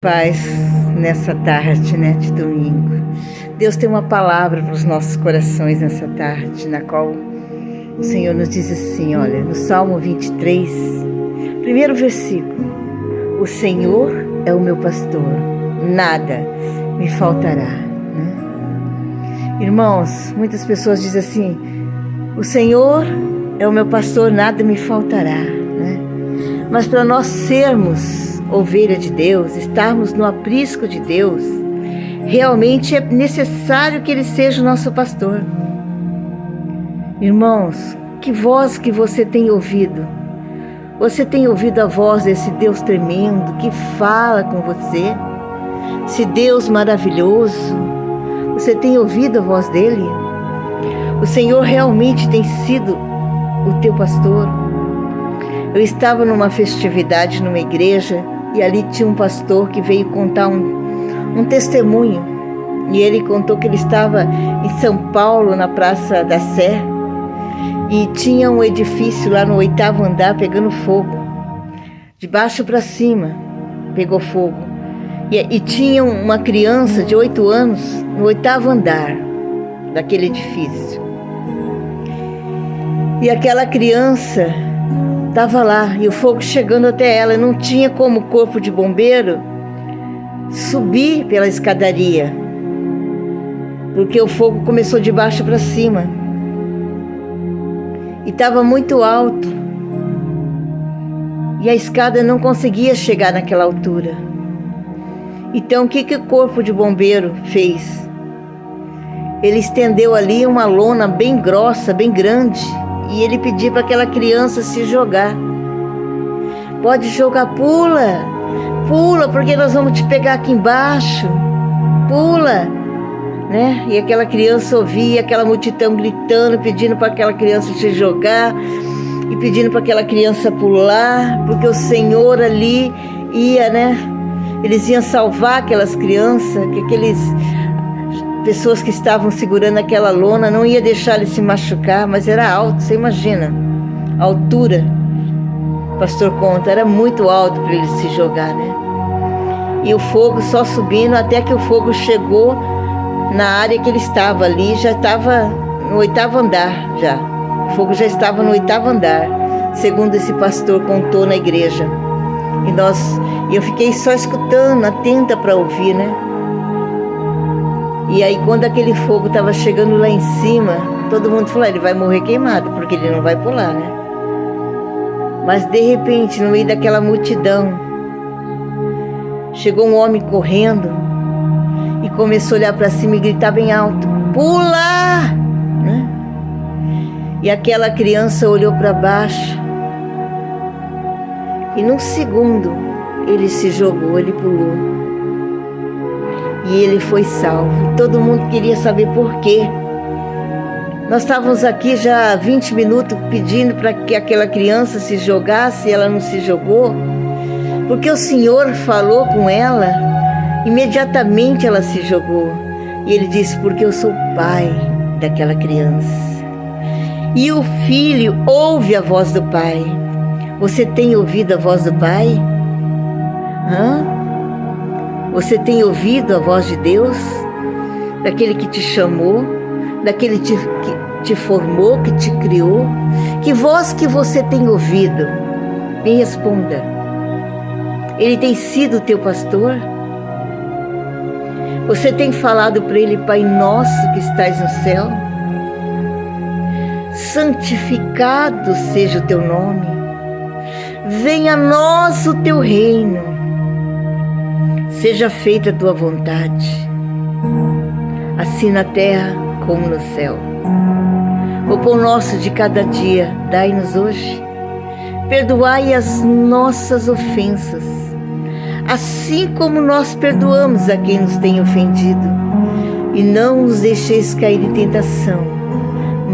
Paz nessa tarde, de domingo. Deus tem uma palavra para os nossos corações nessa tarde, na qual o Senhor nos diz assim, olha, no Salmo 23, primeiro versículo: o Senhor é o meu pastor, nada me faltará. Irmãos, muitas pessoas dizem assim: o Senhor é o meu pastor, nada me faltará. Mas para nós sermos ovelha de Deus, estarmos no aprisco de Deus, realmente é necessário que Ele seja o nosso pastor. Irmãos, que voz que você tem ouvido? Você tem ouvido a voz desse Deus tremendo que fala com você? Esse Deus maravilhoso, você tem ouvido a voz dele? O Senhor realmente tem sido o teu pastor? Eu estava numa festividade numa igreja e ali tinha um pastor que veio contar um testemunho. E ele contou que ele estava em São Paulo, na Praça da Sé, e tinha um edifício lá no 8º andar pegando fogo. De baixo para cima pegou fogo. E tinha uma criança de 8 anos no 8º andar daquele edifício. E aquela criança estava lá, e o fogo chegando até ela. Não tinha como o corpo de bombeiro subir pela escadaria, porque o fogo começou de baixo para cima. E estava muito alto. E a escada não conseguia chegar naquela altura. Então o que o corpo de bombeiro fez? Ele estendeu ali uma lona bem grossa, bem grande, e ele pediu para aquela criança se jogar. Pode jogar, pula, porque nós vamos te pegar aqui embaixo, pula, E aquela criança ouvia aquela multidão gritando, pedindo para aquela criança se jogar, e pedindo para aquela criança pular, porque o Senhor ali ia, Eles iam salvar aquelas crianças, que aqueles pessoas que estavam segurando aquela lona não ia deixar ele se machucar, mas era alto, você imagina a altura. O pastor conta, era muito alto para ele se jogar, E o fogo só subindo, até que o fogo chegou na área que ele estava ali, já estava no 8º andar já. O fogo já estava no 8º andar, segundo esse pastor contou na igreja. E eu fiquei só escutando, atenta para ouvir, E aí quando aquele fogo estava chegando lá em cima, todo mundo falou, ele vai morrer queimado, porque ele não vai pular, Mas de repente, no meio daquela multidão, chegou um homem correndo e começou a olhar para cima e gritar bem alto: pula! E aquela criança olhou para baixo e num segundo ele se jogou, ele pulou. E ele foi salvo. E todo mundo queria saber por quê. Nós estávamos aqui já há 20 minutos pedindo para que aquela criança se jogasse, e ela não se jogou. Porque o Senhor falou com ela, imediatamente ela se jogou. E ele disse: porque eu sou o pai daquela criança. E o filho ouve a voz do pai. Você tem ouvido a voz do pai? Você tem ouvido a voz de Deus? Daquele que te chamou? Daquele que te formou, que te criou? Que voz que você tem ouvido? Me responda. Ele tem sido o teu pastor? Você tem falado para ele: Pai nosso que estás no céu, santificado seja o teu nome, venha a nós o teu reino, seja feita a tua vontade, assim na terra como no céu. O pão nosso de cada dia dai-nos hoje. Perdoai as nossas ofensas, assim como nós perdoamos a quem nos tem ofendido. E não nos deixeis cair em tentação,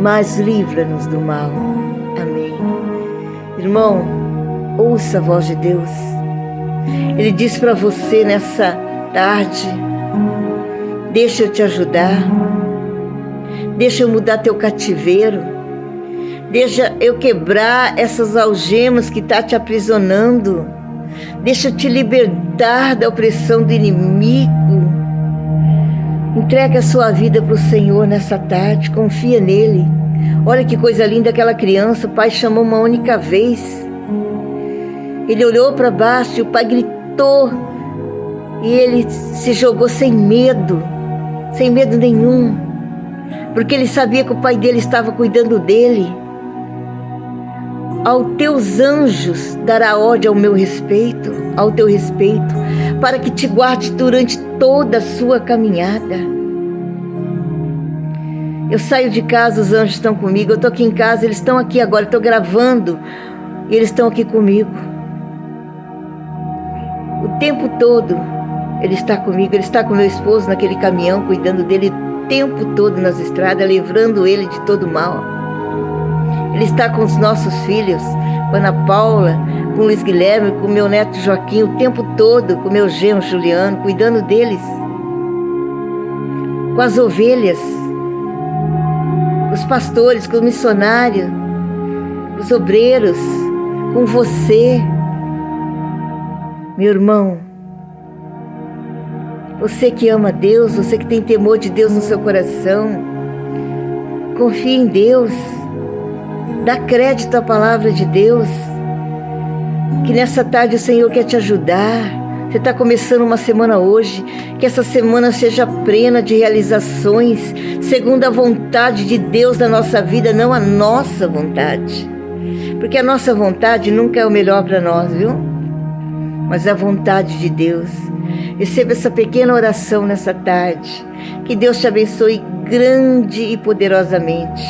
mas livra-nos do mal. Amém. Irmão, ouça a voz de Deus. Ele diz para você nessa tarde: deixa eu te ajudar, deixa eu mudar teu cativeiro, deixa eu quebrar essas algemas que estão te aprisionando, Deixa eu te libertar da opressão do inimigo. Entrega a sua vida para o Senhor nessa tarde, confia nele. Olha que coisa linda aquela criança, o pai chamou uma única vez. Ele olhou para baixo e o pai gritou. E ele se jogou sem medo nenhum, porque ele sabia que o pai dele estava cuidando dele. Aos teus anjos dará ordem ao teu respeito, para que te guarde durante toda a sua caminhada. Eu saio de casa, os anjos estão comigo. Eu estou aqui em casa, eles estão aqui agora. Estou gravando e eles estão aqui comigo. O tempo todo ele está comigo. Ele está com meu esposo naquele caminhão, cuidando dele o tempo todo nas estradas, livrando ele de todo mal. Ele está com os nossos filhos, com a Ana Paula, com o Luiz Guilherme, com o meu neto Joaquim, o tempo todo, com o meu genro Juliano, cuidando deles. Com as ovelhas, com os pastores, com os missionários, com os obreiros, com você. Meu irmão, você que ama Deus, você que tem temor de Deus no seu coração, confie em Deus. Dá crédito à palavra de Deus, que nessa tarde o Senhor quer te ajudar. Você está começando uma semana hoje, que essa semana seja plena de realizações, segundo a vontade de Deus na nossa vida, não a nossa vontade. Porque a nossa vontade nunca é o melhor para nós, viu? Mas a vontade de Deus. Receba essa pequena oração nessa tarde. Que Deus te abençoe grande e poderosamente.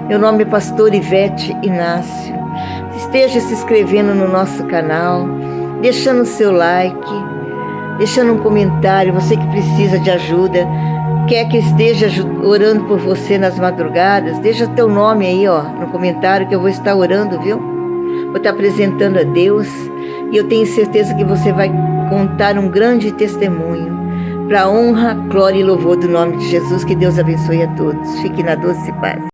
Meu nome é Pastor Ivete Inácio. Esteja se inscrevendo no nosso canal, deixando o seu like, deixando um comentário. Você que precisa de ajuda, quer que eu esteja orando por você nas madrugadas, deixa teu nome aí, ó, no comentário, que eu vou estar orando, viu? Vou estar apresentando a Deus e eu tenho certeza que você vai contar um grande testemunho para a honra, glória e louvor do nome de Jesus. Que Deus abençoe a todos. Fique na doce paz.